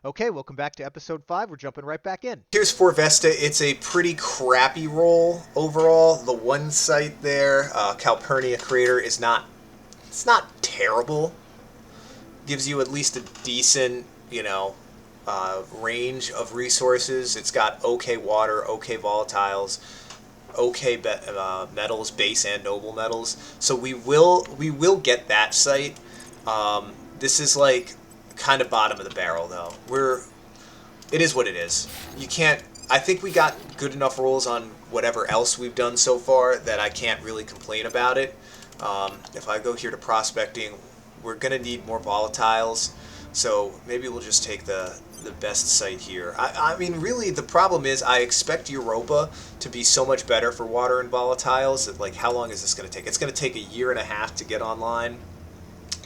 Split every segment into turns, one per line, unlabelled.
Okay, welcome back to episode 5. We're jumping right back in.
Here's for Vesta. It's a pretty crappy roll overall. The one site there, Calpurnia Crater, is not. It's not terrible. Gives you at least a decent, range of resources. It's got okay water, okay volatiles, okay metals, base and noble metals. So we will get that site. This is like kind of bottom of the barrel though. It is what it is. You can't. I think we got good enough rolls on whatever else we've done so far that I can't really complain about it. If I go here to prospecting, we're gonna need more volatiles, so maybe we'll just take the best site here. I mean, really, the problem is I expect Europa to be so much better for water and volatiles. That, like, how long is this going to take? It's going to take a year and a half to get online.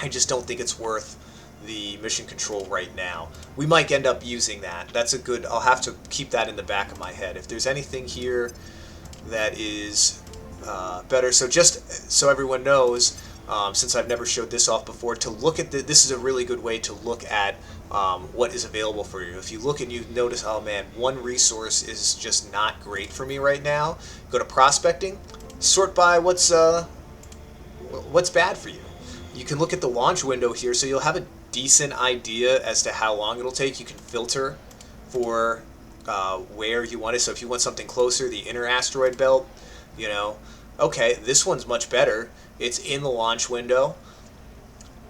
I just don't think it's worth the mission control right now. We might end up using that. That's a good. I'll have to keep that in the back of my head. If there's anything here that is better, so just so everyone knows, since I've never showed this off before, to look at this is a really good way to look at what is available for you. If you look and you notice, oh man, one resource is just not great for me right now, go to prospecting, sort by what's bad for you. You can look at the launch window here, so you'll have a decent idea as to how long it'll take. You can filter for where you want it. So if you want something closer, the inner asteroid belt, you know, okay, this one's much better. It's in the launch window.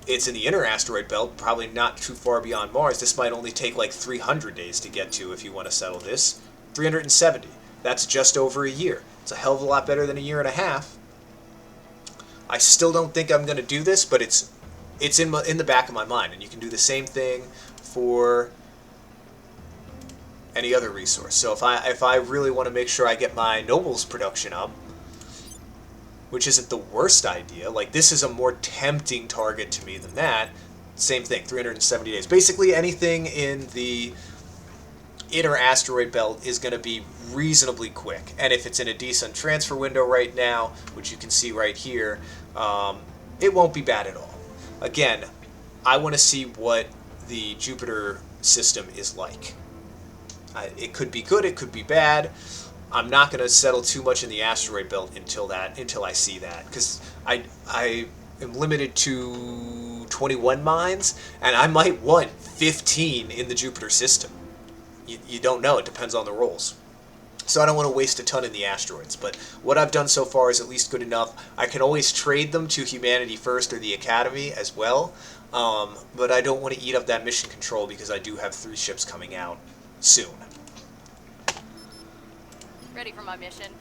It's in the inner asteroid belt, probably not too far beyond Mars. This might only take like 300 days to get to if you want to settle this. 370. That's just over a year. It's a hell of a lot better than a year and a half. I still don't think I'm going to do this, but it's in the back of my mind, and you can do the same thing for any other resource. So if I really want to make sure I get my nobles production up, which isn't the worst idea, like this is a more tempting target to me than that. Same thing, 370 days. Basically anything in the inner asteroid belt is going to be reasonably quick. And if it's in a decent transfer window right now, which you can see right here, it won't be bad at all. Again, I want to see what the Jupiter system is like. It could be good, it could be bad. I'm not going to settle too much in the asteroid belt until I see that, because I am limited to 21 mines, and I might want 15 in the Jupiter system. You don't know. It depends on the rolls. So I don't want to waste a ton in the asteroids, but what I've done so far is at least good enough. I can always trade them to Humanity First or the Academy as well, but I don't want to eat up that mission control because I do have 3 ships coming out soon.
Ready for my mission.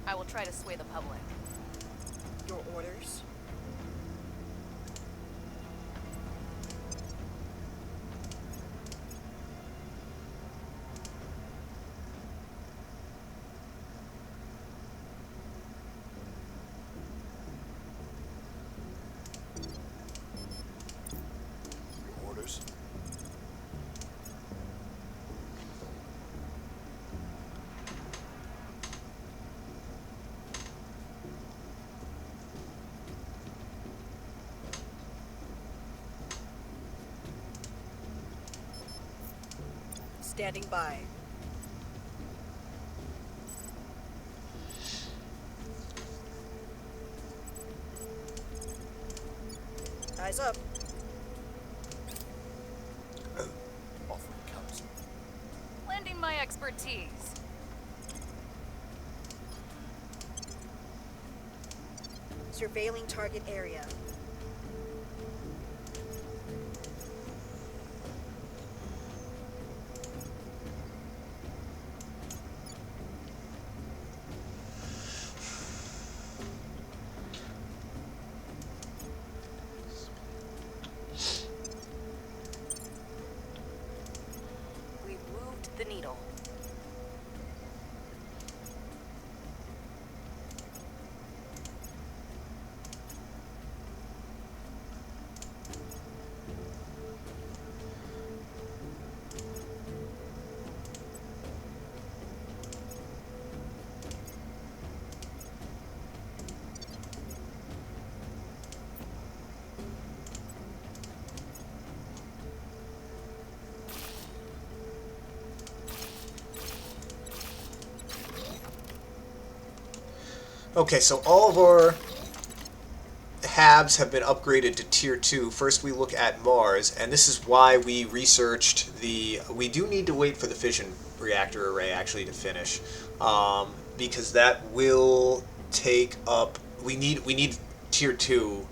I will try to sway the public.
Your orders?
Your orders?
Standing by. Eyes up.
Offering counsel.
Lending my expertise.
Surveilling target area.
We've moved the needle.
Okay, so all of our HABs have been upgraded to Tier 2. First we look at Mars, and this is why we researched the... We do need to wait for the fission reactor array actually to finish, because that will take up... We need Tier 2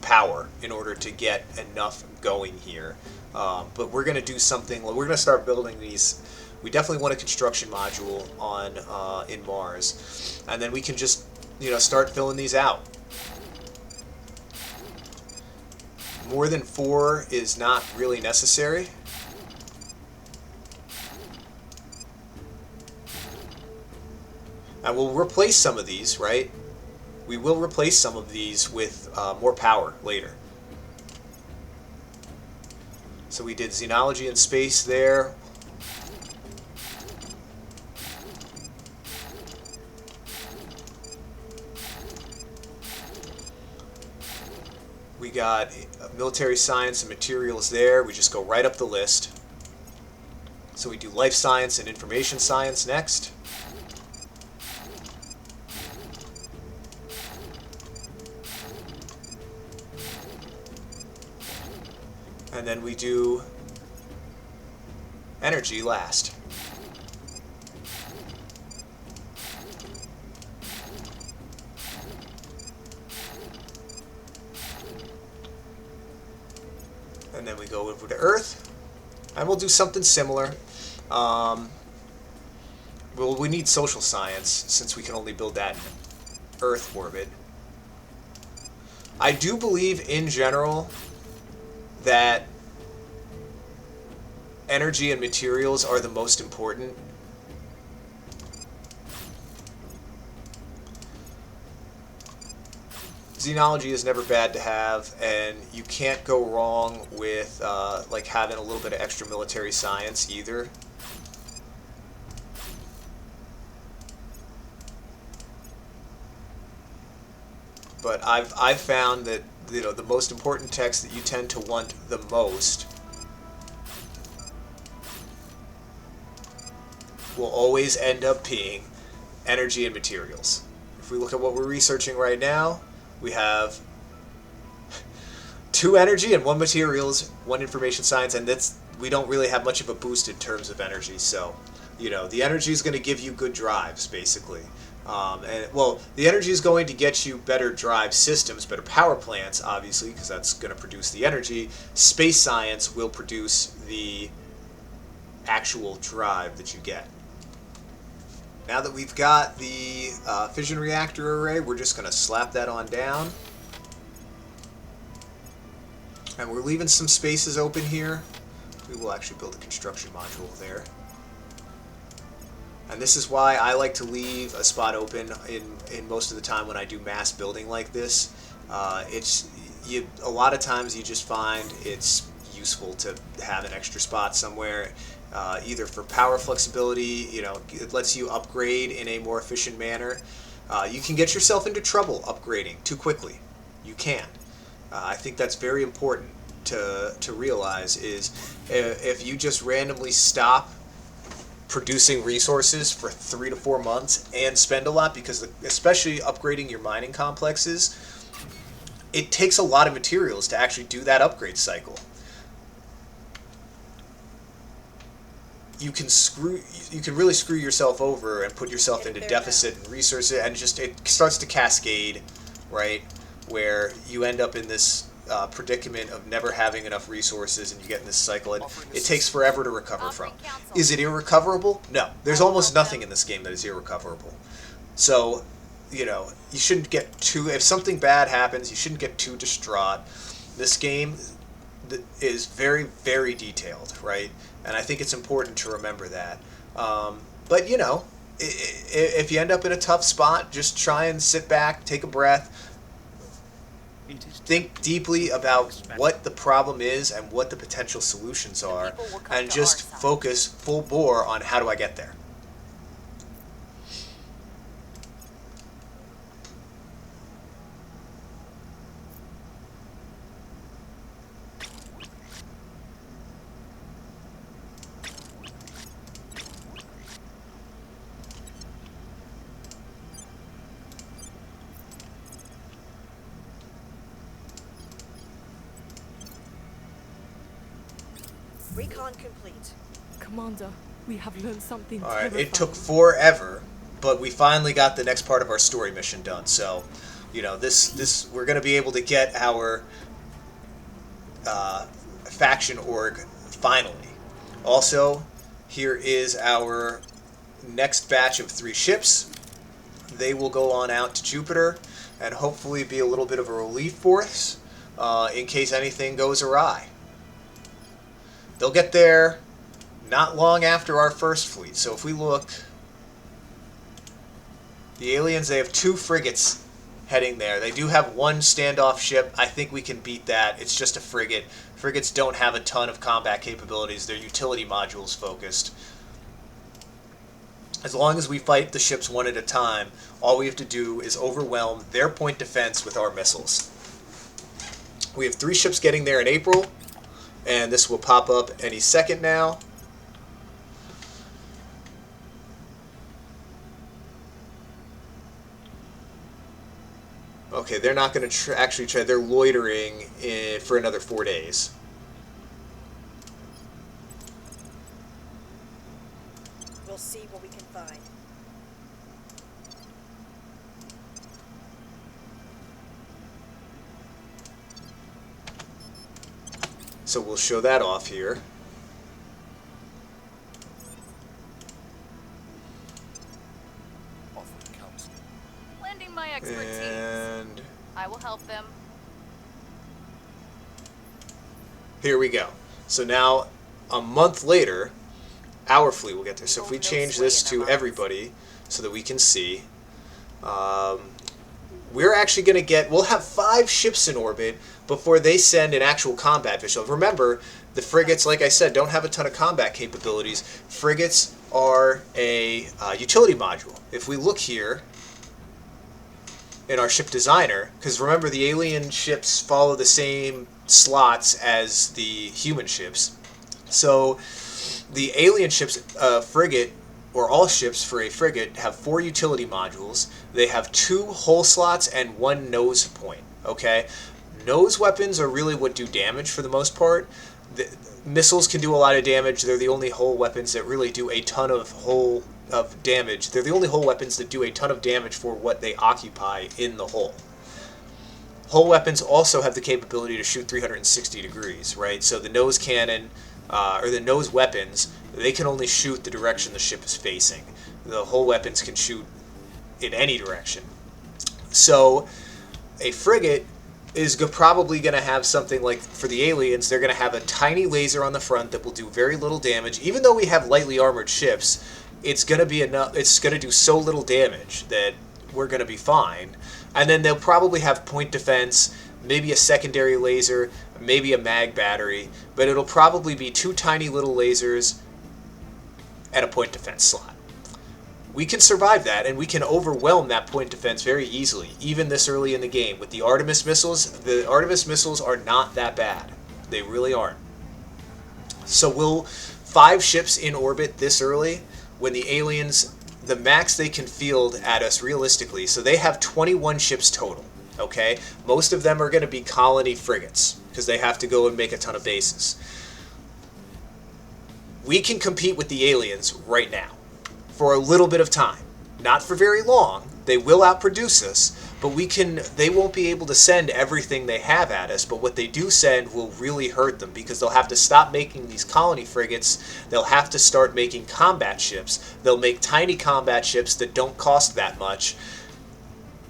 power in order to get enough going here. But we're going to do something... We're going to start building these... We definitely want a construction module on in Mars, and then we can just, you know, start filling these out. More than 4 is not really necessary. And we'll replace some of these, right? We will replace some of these with more power later. So we did xenology and space there. We got military science and materials there. We just go right up the list. So we do life science and information science next. And then we do energy last. And then we go over to Earth, and we'll do something similar. Well, we need social science, since we can only build that in Earth orbit. I do believe, in general, that energy and materials are the most important. Xenology is never bad to have, and you can't go wrong with like having a little bit of extra military science either. But I've found that, you know, the most important text that you tend to want the most will always end up being energy and materials. If we look at what we're researching right now, we have 2 energy and 1 materials, 1 information science, and we don't really have much of a boost in terms of energy. So, you know, the energy is going to give you good drives, basically. Well, the energy is going to get you better drive systems, better power plants, obviously, because that's going to produce the energy. Space science will produce the actual drive that you get. Now that we've got the fission reactor array, we're just going to slap that on down. And we're leaving some spaces open here. We will actually build a construction module there. And this is why I like to leave a spot open in most of the time when I do mass building like this. A lot of times you just find it's useful to have an extra spot somewhere, either for power flexibility, you know, it lets you upgrade in a more efficient manner. You can get yourself into trouble upgrading too quickly. You can. I think that's very important to realize, is if you just randomly stop producing resources for 3 to 4 months and spend a lot, because especially upgrading your mining complexes, it takes a lot of materials to actually do that upgrade cycle. You can really screw yourself over and put yourself into deficit and resources, and just it starts to cascade, right? Where you end up in this predicament of never having enough resources, and you get in this cycle, and it takes forever to recover from. Is it irrecoverable? No. There's almost nothing in this game that is irrecoverable. So, you know, you shouldn't get too... If something bad happens, you shouldn't get too distraught. This game is very, very detailed, right? And I think it's important to remember that. But, you know, if you end up in a tough spot, just try and sit back, take a breath, think deeply about what the problem is and what the potential solutions are, and just focus full bore on how do I get there.
Recon complete.
Commander, we have learned something
All right,
terrifying.
it took forever, but we finally got the next part of our story mission done. So, you know, this we're going to be able to get our faction org finally. Also, here is our next batch of 3 ships. They will go on out to Jupiter and hopefully be a little bit of a relief force in case anything goes awry. They'll get there not long after our first fleet. So if we look, the aliens, they have 2 frigates heading there. They do have 1 standoff ship. I think we can beat that. It's just a frigate. Frigates don't have a ton of combat capabilities. They're utility modules focused. As long as we fight the ships one at a time, all we have to do is overwhelm their point defense with our missiles. We have 3 ships getting there in April, and this will pop up any second now. Okay, they're not going to actually try. They're loitering for another 4 days.
We'll see what we can find.
So we'll show that off here.
Offering counsel.
Lending my expertise.
And
I will help them.
here we go. So now, a month later, our fleet will get there. So if we
No
change
sway
this
in
to
their minds.
everybody so that we can see, we're actually going to get, we'll have 5 ships in orbit before they send an actual combat vessel. Remember, the frigates, like I said, don't have a ton of combat capabilities. Frigates are a utility module. If we look here in our ship designer, because remember the alien ships follow the same slots as the human ships. So the alien ships, frigate, or all ships for a frigate, have 4 utility modules. They have 2 hull slots and 1 nose point. Okay, nose weapons are really what do damage for the most part. The missiles can do a lot of damage. They're the only hull weapons that really do a ton of damage. They're the only hull weapons that do a ton of damage for what they occupy in the hull. Hull weapons also have the capability to shoot 360 degrees, right? So the nose cannon, or the nose weapons, they can only shoot the direction the ship is facing. The hull weapons can shoot in any direction. So a frigate is probably going to have something like, for the aliens, they're going to have a tiny laser on the front that will do very little damage. Even though we have lightly armored ships, it's going to be enough. It's going to do so little damage that we're going to be fine. And then they'll probably have point defense, maybe a secondary laser, maybe a mag battery, but it'll probably be 2 tiny little lasers and a point defense slot. We can survive that, and we can overwhelm that point defense very easily, even this early in the game. With the Artemis missiles, the Artemis missiles are not that bad. They really aren't. So 5 ships in orbit this early, when the aliens, the max they can field at us realistically, so they have 21 ships total, okay? Most of them are going to be colony frigates, because they have to go and make a ton of bases. We can compete with the aliens right now, for a little bit of time. Not for very long. They will outproduce us, but they won't be able to send everything they have at us, but what they do send will really hurt them, because they'll have to stop making these colony frigates. They'll have to start making combat ships. They'll make tiny combat ships that don't cost that much,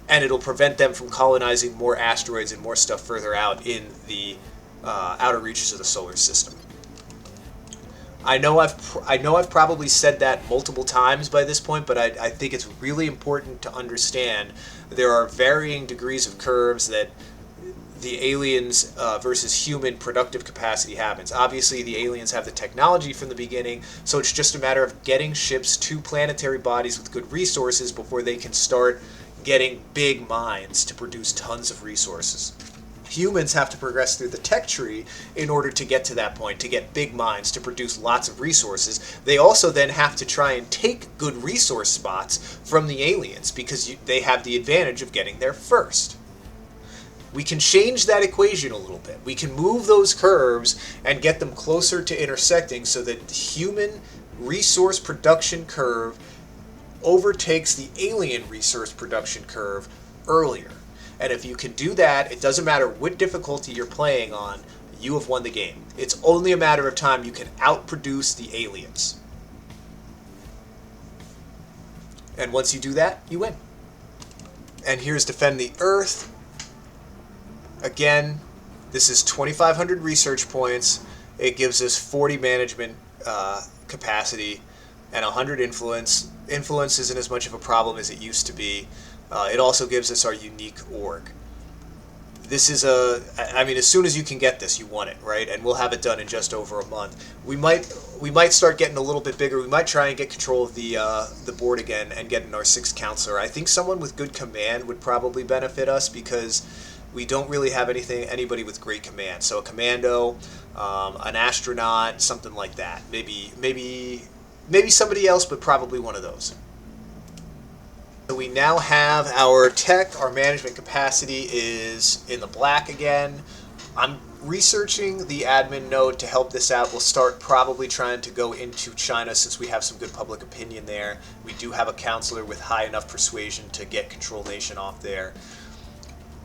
and it'll prevent them from colonizing more asteroids and more stuff further out in the outer reaches of the solar system. I know I've probably said that multiple times by this point, but I think it's really important to understand there are varying degrees of curves that the aliens versus human productive capacity happens. Obviously, the aliens have the technology from the beginning, so it's just a matter of getting ships to planetary bodies with good resources before they can start getting big mines to produce tons of resources. Humans have to progress through the tech tree in order to get to that point, to get big mines, to produce lots of resources. They also then have to try and take good resource spots from the aliens, because they have the advantage of getting there first. we can change that equation a little bit. We can move those curves and get them closer to intersecting so that the human resource production curve overtakes the alien resource production curve earlier. And if you can do that, it doesn't matter what difficulty you're playing on, you have won the game. It's only a matter of time. You can outproduce the aliens. And once you do that, you win. And here's Defend the Earth. Again, this is 2,500 research points. It gives us 40 management capacity and 100 influence. Influence isn't as much of a problem as it used to be. It also gives us our unique org. This is I mean, as soon as you can get this, you want it, right? And we'll have it done in just over a month. We might start getting a little bit bigger. We might try and get control of the board again and get in our 6th counselor. I think someone with good command would probably benefit us because we don't really have anybody with great command. So a commando, an astronaut, something like that. Maybe somebody else, but probably one of those. So we now have our tech. Our management capacity is in the black again. I'm researching the admin node to help this out. We'll start probably trying to go into China since we have some good public opinion there. We do have a counselor with high enough persuasion to get Control Nation off there.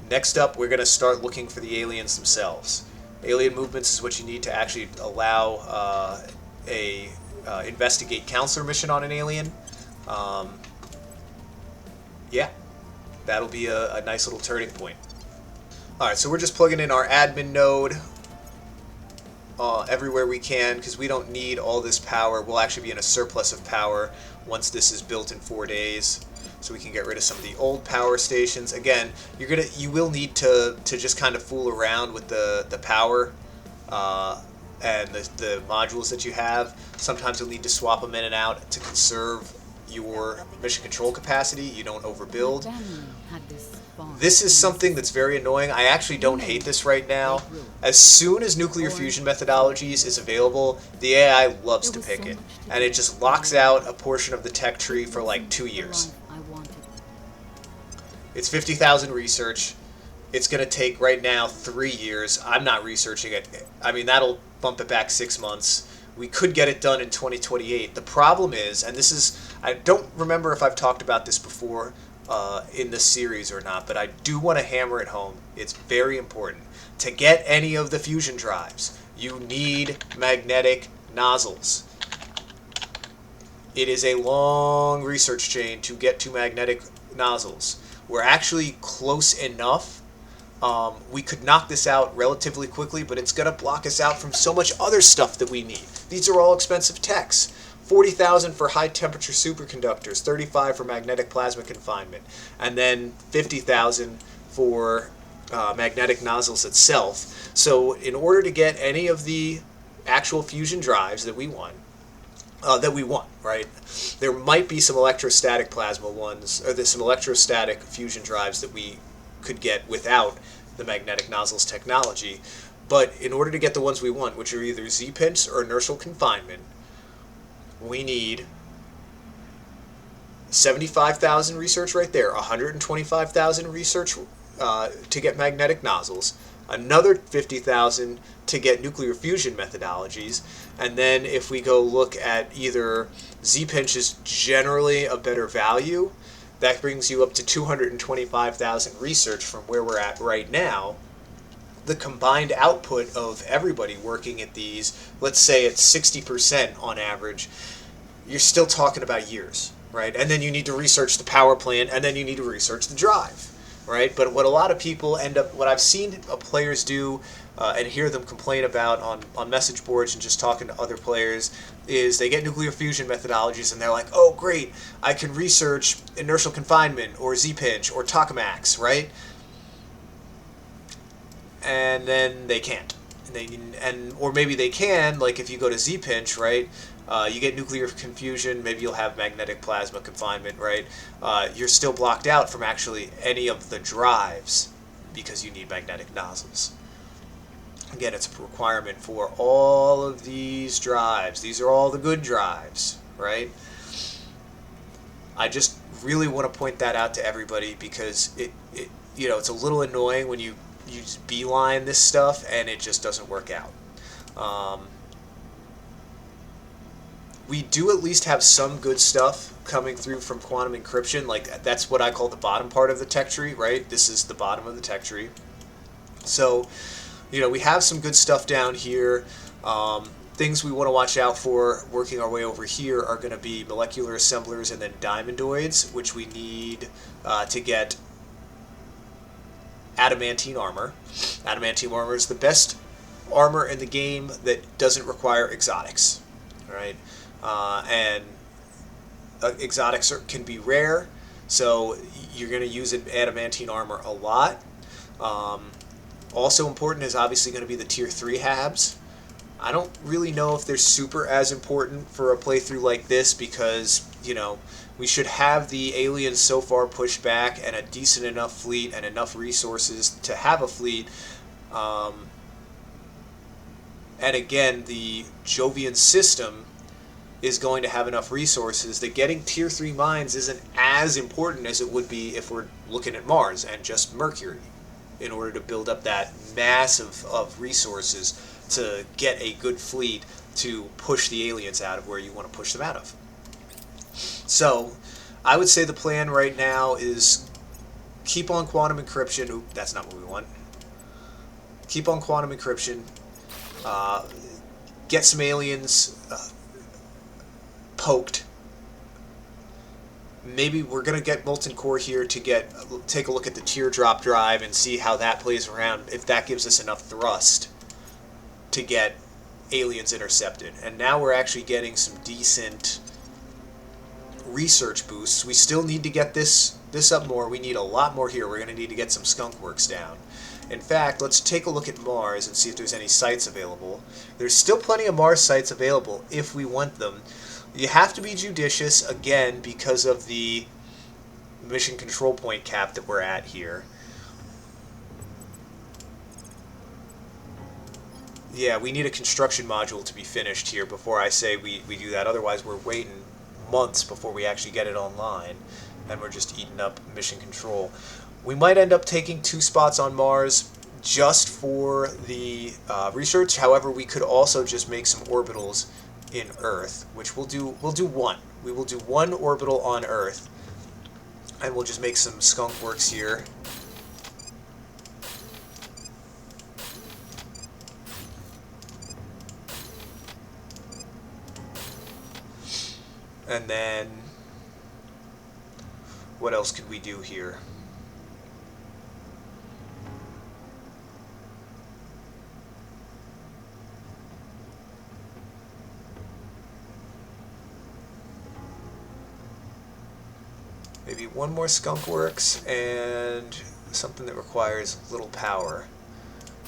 Next up, we're going to start looking for the aliens themselves. Alien movements is what you need to actually allow a investigate counselor mission on an alien. Yeah, that'll be a nice little turning point. Alright, so we're just plugging in our admin node everywhere we can because we don't need all this power. We'll actually be in a surplus of power once this is built in 4 days. So we can get rid of some of the old power stations. Again, you will need to just kind of fool around with the power and the modules that you have. Sometimes you'll need to swap them in and out to conserve your mission control capacity. You don't overbuild. This is something that's very annoying. I actually don't hate this right now. As soon as nuclear fusion methodologies is available, the AI loves to pick it, and it just locks out a portion of the tech tree for like 2 years. It's 50,000 research. It's going to take right now 3 years. I'm not researching it. I mean, that'll bump it back 6 months. We could get it done in 2028. The problem is, and this is, I don't remember if I've talked about this before in this series or not, but I do want to hammer it home. It's very important. To get any of the fusion drives, you need magnetic nozzles. It is a long research chain to get to magnetic nozzles. We're actually close enough. We could knock this out relatively quickly, but it's going to block us out from so much other stuff that we need. These are all expensive techs. 40,000 for high temperature superconductors, 35 for magnetic plasma confinement, and then 50,000 for magnetic nozzles itself. So in order to get any of the actual fusion drives that we want, right? There might be some electrostatic plasma ones, or there's some electrostatic fusion drives that we could get without the magnetic nozzles technology. But in order to get the ones we want, which are either Z-pinch or inertial confinement, we need 75,000 research right there, 125,000 research to get magnetic nozzles, another 50,000 to get nuclear fusion methodologies, and then if we go look at either Z-pinch is generally a better value, that brings you up to 225,000 research from where we're at right now. The combined output of everybody working at these, let's say it's 60% on average, you're still talking about years, right? And then you need to research the power plant, and then you need to research the drive, right? But what a lot of people end up, what I've seen players do and hear them complain about on message boards and just talking to other players is they get nuclear fusion methodologies and they're like, oh great, I can research inertial confinement or Z-pinch or tokamaks, right? And then they can't. Or maybe they can, like if you go to Z-pinch, right? You get nuclear confusion, maybe you'll have magnetic plasma confinement, right? You're still blocked out from actually any of the drives because you need magnetic nozzles. Again, it's a requirement for all of these drives. These are all the good drives, right? I just really want to point that out to everybody because it's a little annoying when you you just beeline this stuff, and it just doesn't work out. We do at least have some good stuff coming through from quantum encryption. Like, that's what I call the bottom part of the tech tree, right? This is the bottom of the tech tree. So, we have some good stuff down here. Things we want to watch out for working our way over here are going to be molecular assemblers and then diamondoids, which we need to get adamantine armor. Adamantine armor is the best armor in the game that doesn't require exotics. All right, and exotics can be rare, so you're going to use adamantine armor a lot. Also important is obviously going to be the tier 3 habs. I don't really know if they're super as important for a playthrough like this because, we should have the aliens so far pushed back and a decent enough fleet and enough resources to have a fleet. And again, the Jovian system is going to have enough resources that getting tier 3 mines isn't as important as it would be if we're looking at Mars and just Mercury, in order to build up that mass of resources to get a good fleet to push the aliens out of where you want to push them out of. So, I would say the plan right now is keep on quantum encryption. Oop, that's not what we want. Keep on quantum encryption. Get some aliens poked. Maybe we're going to get Molten Core here to take a look at the teardrop drive and see how that plays around, if that gives us enough thrust to get aliens intercepted. And now we're actually getting some decent research boosts. We still need to get this up more. We need a lot more here. We're going to need to get some skunk works down. In fact, let's take a look at Mars and see if there's any sites available. There's still plenty of Mars sites available if we want them. You have to be judicious, again, because of the mission control point cap that we're at here. Yeah, we need a construction module to be finished here before I say we do that. Otherwise, we're waiting months before we actually get it online, and we're just eating up mission control. We might end up taking 2 spots on Mars just for the research. However, we could also just make some orbitals in Earth, which we'll do one. We will do 1 orbital on Earth, and we'll just make some skunk works here. And then, what else could we do here? Maybe 1 more skunk works and something that requires little power.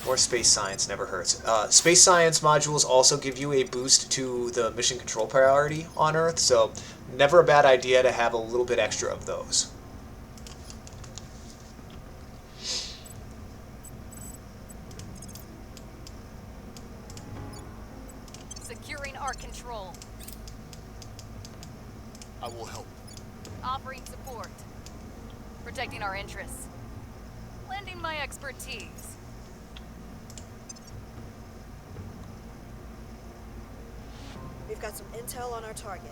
More space science never hurts. Space science modules also give you a boost to the mission control priority on Earth, so never a bad idea to have a little bit extra of those.
Securing our control.
I will help.
Offering support. Protecting our interests. Lending my expertise.
We've got some intel on our target.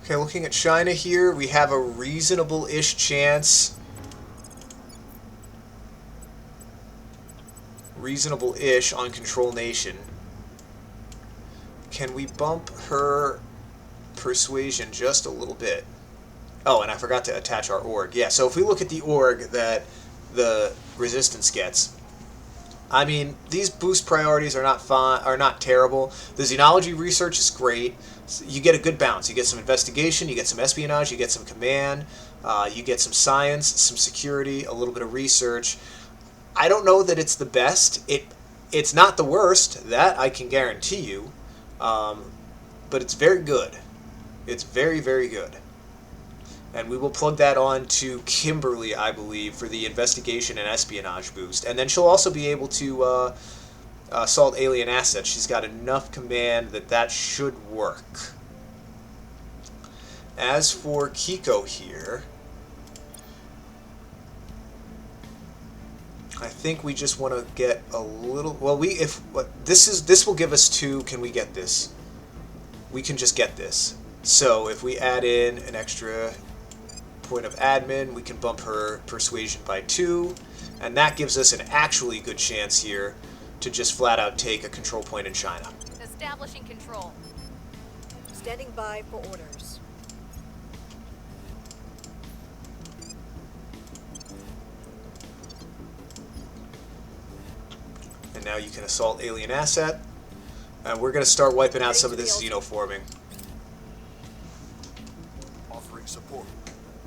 Okay, looking at China here, we have a reasonable-ish chance. Reasonable-ish on Control Nation. Can we bump her persuasion just a little bit? Oh, and I forgot to attach our org. Yeah, so if we look at the org that the resistance gets, I mean, these boost priorities are not terrible. The xenology research is great. You get a good balance. You get some investigation, you get some espionage, you get some command, you get some science, some security, a little bit of research. I don't know that it's the best. It's not the worst. That I can guarantee you. But it's very good. It's very, very good. And we will plug that on to Kimberly, I believe, for the investigation and espionage boost. And then she'll also be able to assault alien assets. She's got enough command that should work. As for Kiko here, I think we just want to get a little. Well, this will give us 2. Can we get this? We can just get this. So if we add in an extra point of admin, we can bump her persuasion by 2, and that gives us an actually good chance here to just flat out take a control point in China.
Establishing control.
Standing by for orders.
And now you can assault alien asset, and we're going to start wiping out some of this xenoforming.
Offering support.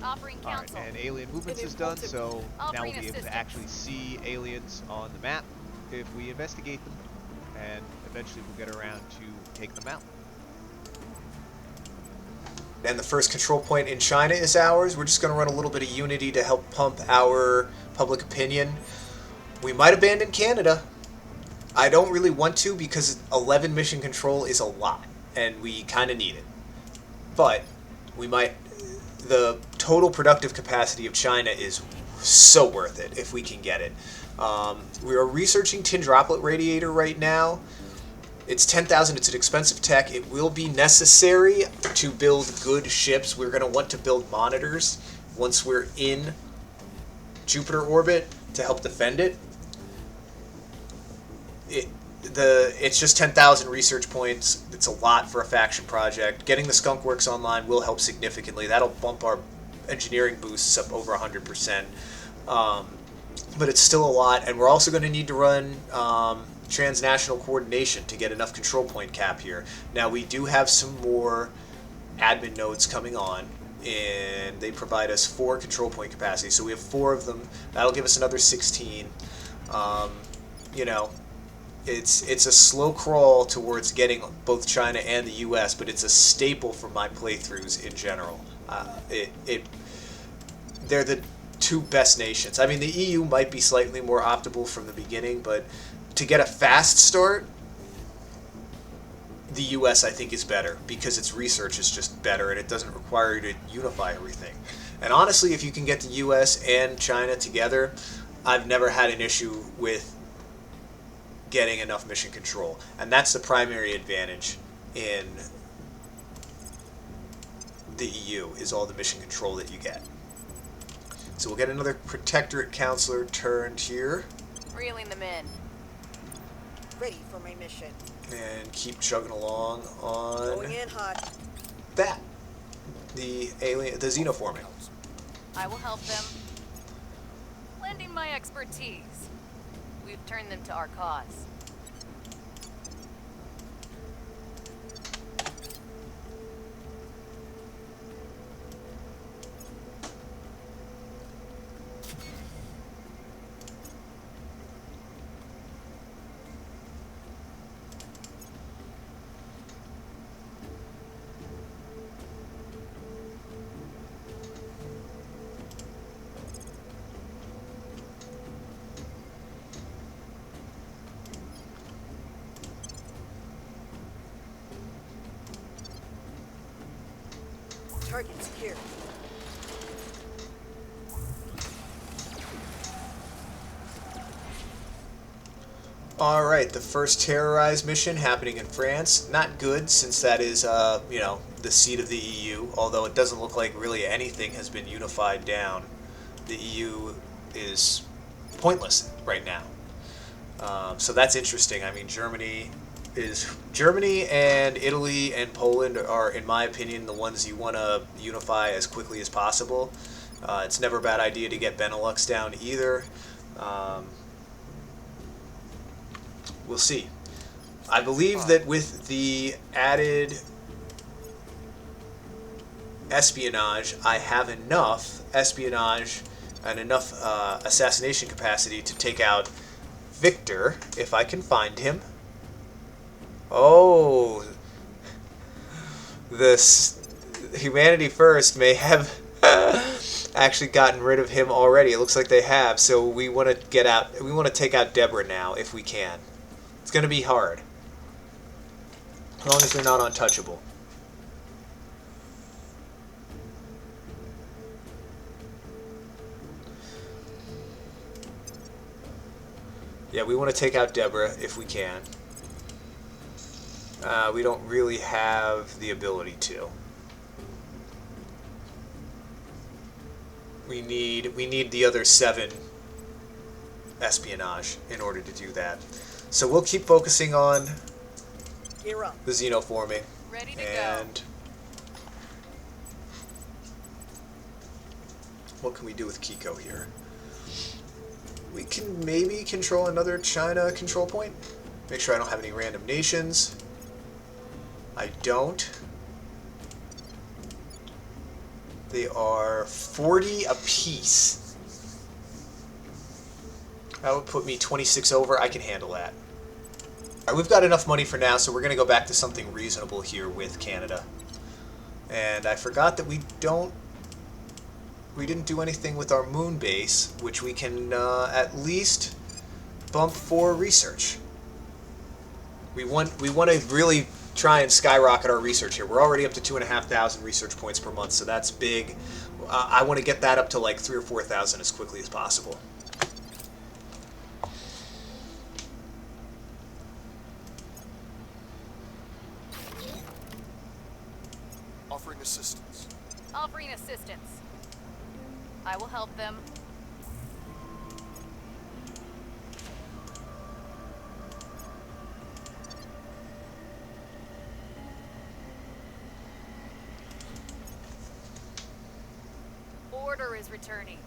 Offering
All right,
counsel.
and alien movements is done, so now we'll
Offering
be able to
assistance.
actually see aliens on the map if we investigate them, and eventually we'll get around to take them out.
And the first control point in China is ours. We're just going to run a little bit of unity to help pump our public opinion. We might abandon Canada. I don't really want to because 11 mission control is a lot, and we kind of need it. But we might. The total productive capacity of China is so worth it if we can get it. We are researching tin droplet radiator right now. It's 10,000. It's an expensive tech. It will be necessary to build good ships. We're going to want to build monitors once we're in Jupiter orbit to help defend it. It's just 10,000 research points. It's a lot for a faction project. Getting the Skunk Works online will help significantly. That'll bump our engineering boosts up over 100%. But it's still a lot, and we're also going to need to run transnational coordination to get enough control point cap here. Now, we do have some more admin nodes coming on, and they provide us 4 control point capacity. So we have 4 of them. That'll give us another 16. You know, it's a slow crawl towards getting both China and the U.S., but it's a staple for my playthroughs in general. They're the 2 best nations. I mean, the EU might be slightly more optimal from the beginning, but to get a fast start, the U.S. I think is better because its research is just better and it doesn't require you to unify everything. And honestly, if you can get the U.S. and China together, I've never had an issue with getting enough mission control. And that's the primary advantage in the EU, is all the mission control that you get. So we'll get another Protectorate Counselor turned here.
Reeling them in.
Ready for my mission.
And keep chugging along on
Going in hot.
that. The xenoforming.
I will help them. Lending my expertise. We've turned them to our cause.
Target secure.
Alright, the first terrorized mission happening in France. Not good, since that is, the seat of the EU, although it doesn't look like really anything has been unified down. The EU is pointless right now. So that's interesting. I mean, Germany and Italy and Poland are, in my opinion, the ones you want to unify as quickly as possible. It's never a bad idea to get Benelux down either. We'll see. I believe that with the added espionage, I have enough espionage and enough assassination capacity to take out Victor, if I can find him. Oh, this Humanity First may have actually gotten rid of him already. It looks like they have. So we want to get out. We want to take out Deborah now, if we can. It's going to be hard, as long as they're not untouchable. Yeah, we want to take out Deborah if we can. We don't really have the ability to. We need the other 7 espionage in order to do that. So we'll keep focusing on
Gear up.
the xenoforming.
Ready to
And what can we do with Kiko here? We can maybe control another China control point. Make sure I don't have any random nations. I don't. They are 40 apiece. That would put me 26 over. I can handle that. Alright, we've got enough money for now, so we're going to go back to something reasonable here with Canada. And I forgot that we didn't do anything with our moon base, which we can at least bump for research. We want to really try and skyrocket our research here. We're already up to 2,500 research points per month, so that's big. I want to get that up to like 3,000 or 4,000 as quickly as possible.
Offering assistance.
Offering assistance. I will help them. Order is returning.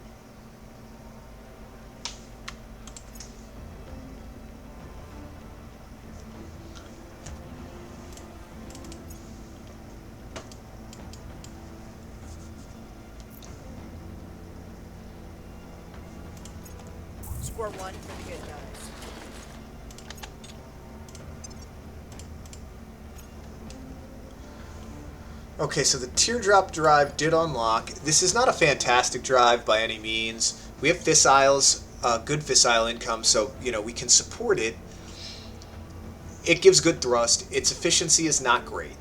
Score 1 for the good guys.
Okay, so the teardrop drive did unlock. This is not a fantastic drive by any means. We have fissiles, good fissile income, so we can support it. It gives good thrust. Its efficiency is not great,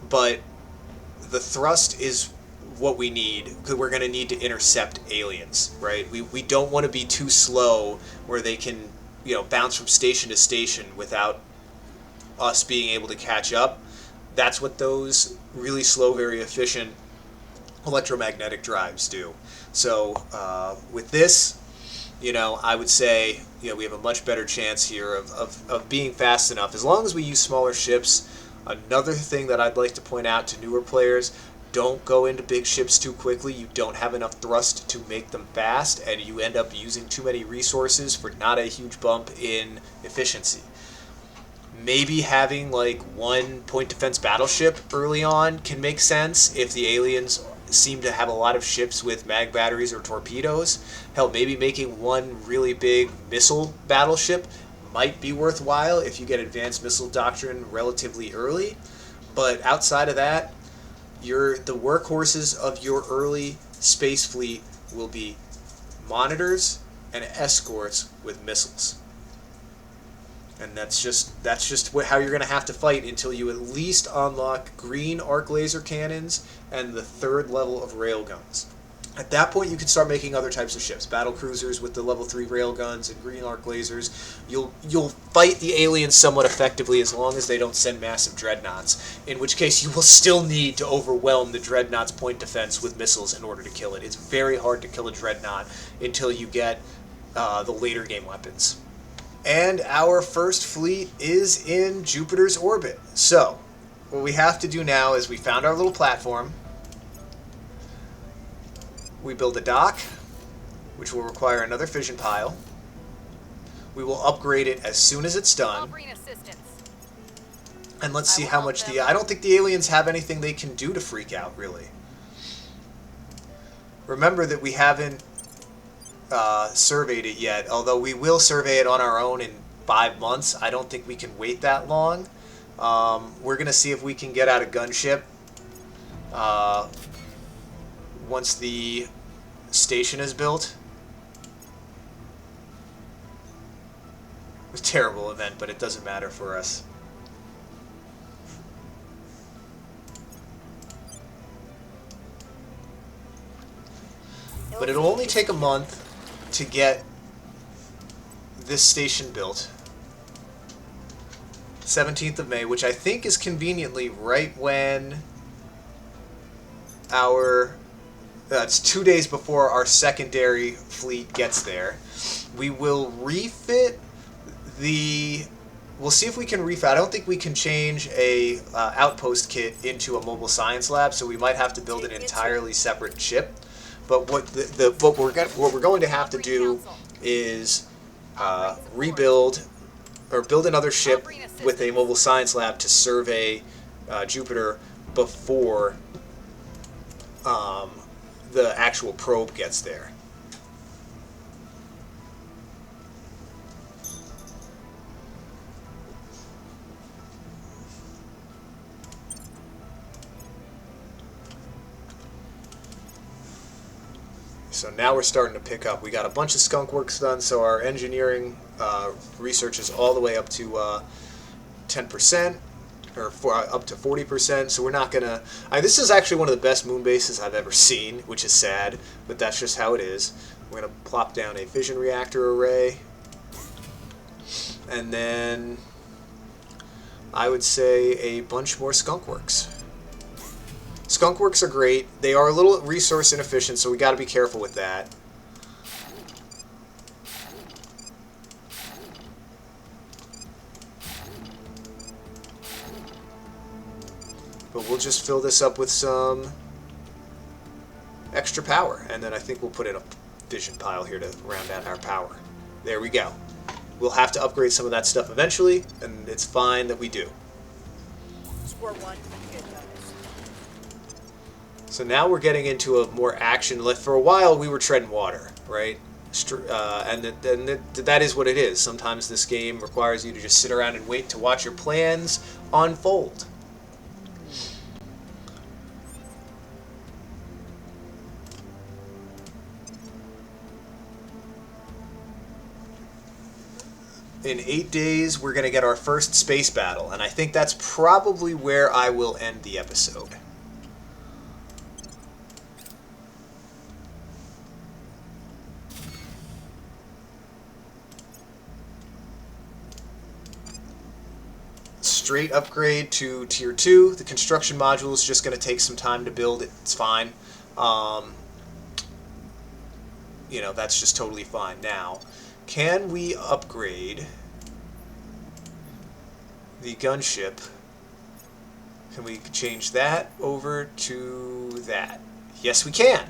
but the thrust is what we need, because we're going to need to intercept aliens, right? We don't want to be too slow where they can bounce from station to station without us being able to catch up. That's what those really slow, very efficient electromagnetic drives do. So with this, I would say we have a much better chance here of being fast enough, as long as we use smaller ships. Another thing that I'd like to point out to newer players: don't go into big ships too quickly. You don't have enough thrust to make them fast, and you end up using too many resources for not a huge bump in efficiency. Maybe having like 1 point defense battleship early on can make sense if the aliens seem to have a lot of ships with mag batteries or torpedoes. Hell, maybe making 1 really big missile battleship might be worthwhile if you get advanced missile doctrine relatively early. But outside of that, the workhorses of your early space fleet will be monitors and escorts with missiles. And that's just how you're going to have to fight until you at least unlock green arc laser cannons and the 3rd level of railguns. At that point, you can start making other types of ships, battle cruisers with the level 3 railguns and green arc lasers. You'll fight the aliens somewhat effectively as long as they don't send massive dreadnoughts, in which case you will still need to overwhelm the dreadnought's point defense with missiles in order to kill it. It's very hard to kill a dreadnought until you get the later game weapons. And our first fleet is in Jupiter's orbit. So, what we have to do now is we found our little platform. We build a dock, which will require another fission pile. We will upgrade it as soon as it's done.
Offering assistance.
And let's
I
see
will
how
help
much
them.
I don't think the aliens have anything they can do to freak out, really. Remember that we haven't surveyed it yet, although we will survey it on our own in 5 months. I don't think we can wait that long. We're going to see if we can get out a gunship once the station is built. It was a terrible event, but it doesn't matter for us. But it'll only take a month to get this station built. 17th of May, which I think is conveniently right when our... it's 2 days before our secondary fleet gets there. We will refit the... We'll see if we can refit. I don't think we can change a outpost kit into a mobile science lab, so we might have to build an entirely separate ship. But what what we're going to have to do is rebuild or build another ship with a mobile science lab to survey Jupiter before the actual probe gets there. So now we're starting to pick up. We got a bunch of skunk works done, so our engineering research is all the way up to 10%, or up to 40%. So we're not gonna. This is actually one of the best moon bases I've ever seen, which is sad, but that's just how it is. We're gonna plop down a fission reactor array, and then I would say a bunch more skunk works. Skunk works are great. They are a little resource inefficient, so we got to be careful with that. But we'll just fill this up with some extra power, and then I think we'll put in a fission pile here to round out our power. There we go. We'll have to upgrade some of that stuff eventually, and it's fine that we do.
Score one. Good, guys.
So now we're getting into a more action. For a while, we were treading water, right? And that is what it is. Sometimes this game requires you to just sit around and wait to watch your plans unfold. In 8 days, we're going to get our first space battle, and I think that's probably where I will end the episode. Straight upgrade to Tier 2. The construction module is just going to take some time to build. It's fine. You know, that's just totally fine. Now, can we upgrade the gunship? Can we change that over to that? Yes, we can.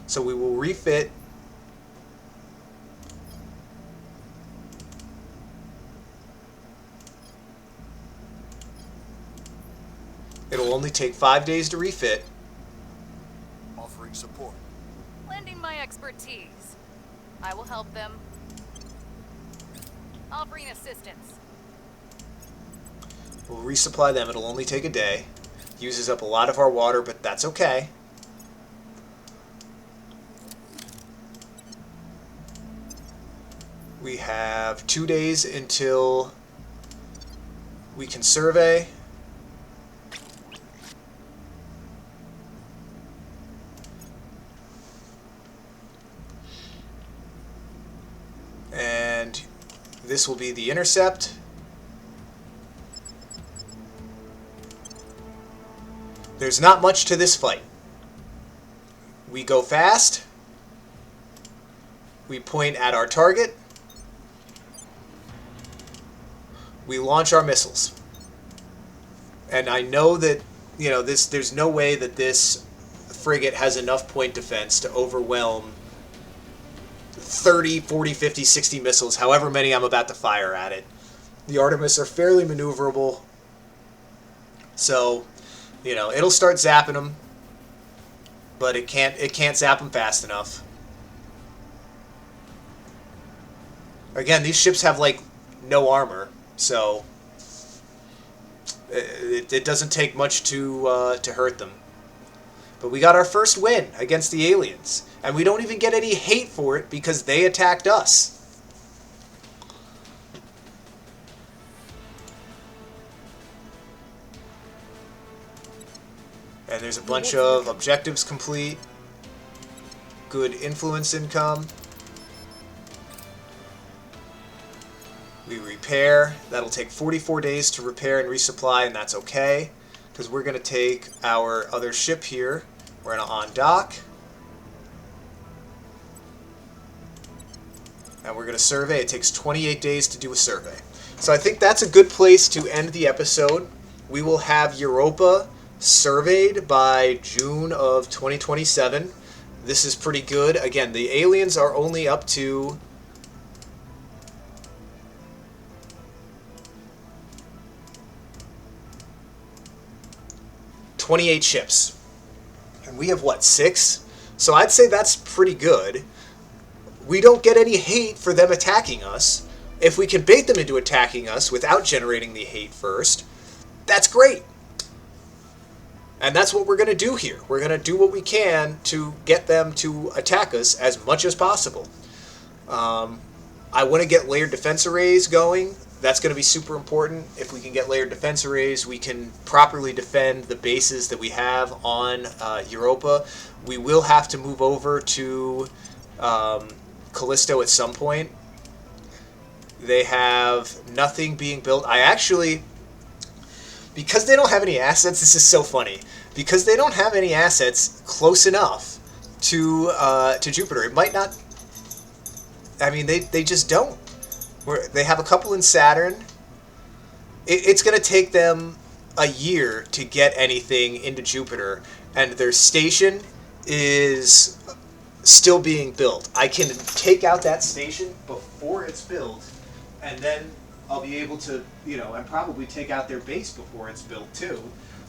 So we will refit It'll only take 5 days to refit.
Offering support.
Lending my expertise. I will help them. Offering assistance.
We'll resupply them. It'll only take a day. Uses up a lot of our water, but that's okay. We have 2 days until we can survey. And this will be the intercept. There's not much to this fight. We go fast. We point at our target. We launch our missiles. And I know that, you know, there's no way that this frigate has enough point defense to overwhelm 30, 40, 50, 60 missiles, however many I'm about to fire at it. The Artemis are fairly maneuverable, so, you know, it'll start zapping them, but it can't zap them fast enough. Again, these ships have, like, no armor, so it doesn't take much to hurt them. But we got our first win against the aliens, and we don't even get any hate for it because they attacked us. And there's a bunch of objectives complete. Good influence income. We repair. That'll take 44 days to repair and resupply, and that's okay. Because we're going to take our other ship here. We're going to on-dock. And we're going to survey. It takes 28 days to do a survey. So I think that's a good place to end the episode. We will have Europa surveyed by June of 2027. This is pretty good. Again, the aliens are only up to 28 ships. And we have, what, 6? So I'd say that's pretty good. We don't get any hate for them attacking us. If we can bait them into attacking us without generating the hate first, that's great. And that's what we're going to do here. We're going to do what we can to get them to attack us as much as possible. I want to get layered defense arrays going. That's going to be super important. If we can get layered defense arrays, we can properly defend the bases that we have on Europa. We will have to move over to Callisto at some point. They have nothing being built. Because they don't have any assets, this is so funny. Because they don't have any assets close enough to Jupiter, it might not. I mean, they just don't. They have a couple in Saturn. It's going to take them a year to get anything into Jupiter, and their station is still being built. I can take out that station before it's built, and then I'll be able to, and probably take out their base before it's built too.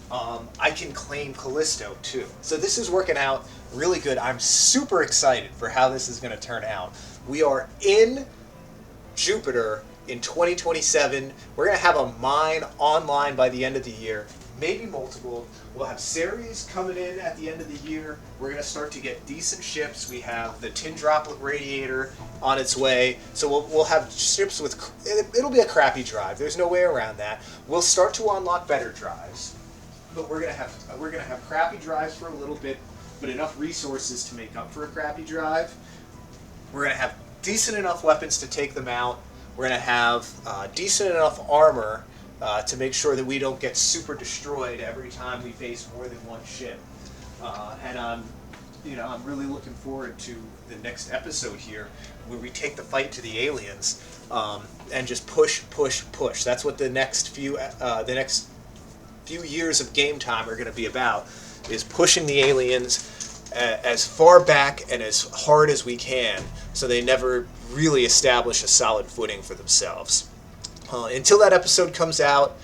I can claim Callisto too. So this is working out really good. I'm super excited for how this is going to turn out. We are in Jupiter in 2027. We're going to have a mine online by the end of the year, maybe multiple. We'll have Ceres coming in at the end of the year. We're going to start to get decent ships. We have the tin droplet radiator on its way. So we'll have ships with, it'll be a crappy drive. There's no way around that. We'll start to unlock better drives. But we're going to have crappy drives for a little bit, but enough resources to make up for a crappy drive. We're going to have decent enough weapons to take them out. We're going to have decent enough armor to make sure that we don't get super destroyed every time we face more than one ship. And I'm really looking forward to the next episode here, where we take the fight to the aliens and just push. That's what the next few years of game time are going to be about, is pushing the aliens as far back and as hard as we can, so they never really establish a solid footing for themselves. Until that episode comes out,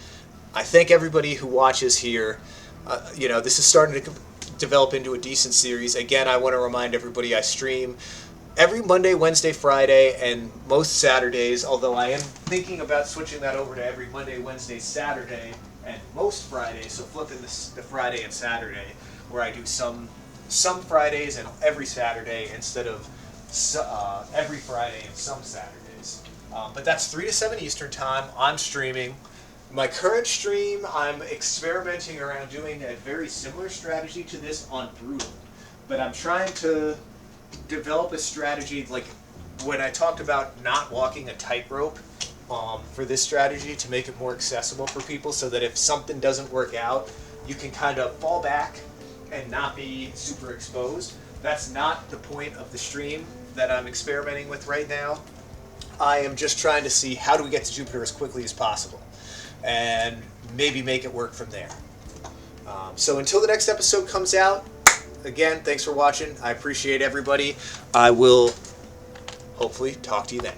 I thank everybody who watches here. This is starting to develop into a decent series. Again, I want to remind everybody I stream every Monday, Wednesday, Friday, and most Saturdays, although I am thinking about switching that over to every Monday, Wednesday, Saturday, and most Fridays, so flipping the Friday and Saturday, where I do some Fridays and every Saturday instead of every Friday and some Saturdays. But that's 3 to 7 Eastern time. I'm streaming. My current stream, I'm experimenting around doing a very similar strategy to this on Brutal. But I'm trying to develop a strategy, like when I talked about not walking a tightrope for this strategy, to make it more accessible for people, so that if something doesn't work out, you can kind of fall back and not be super exposed. That's not the point of the stream that I'm experimenting with right now. I am just trying to see how do we get to Jupiter as quickly as possible, and maybe make it work from there. So until the next episode comes out, again, thanks for watching. I appreciate everybody. I will hopefully talk to you then.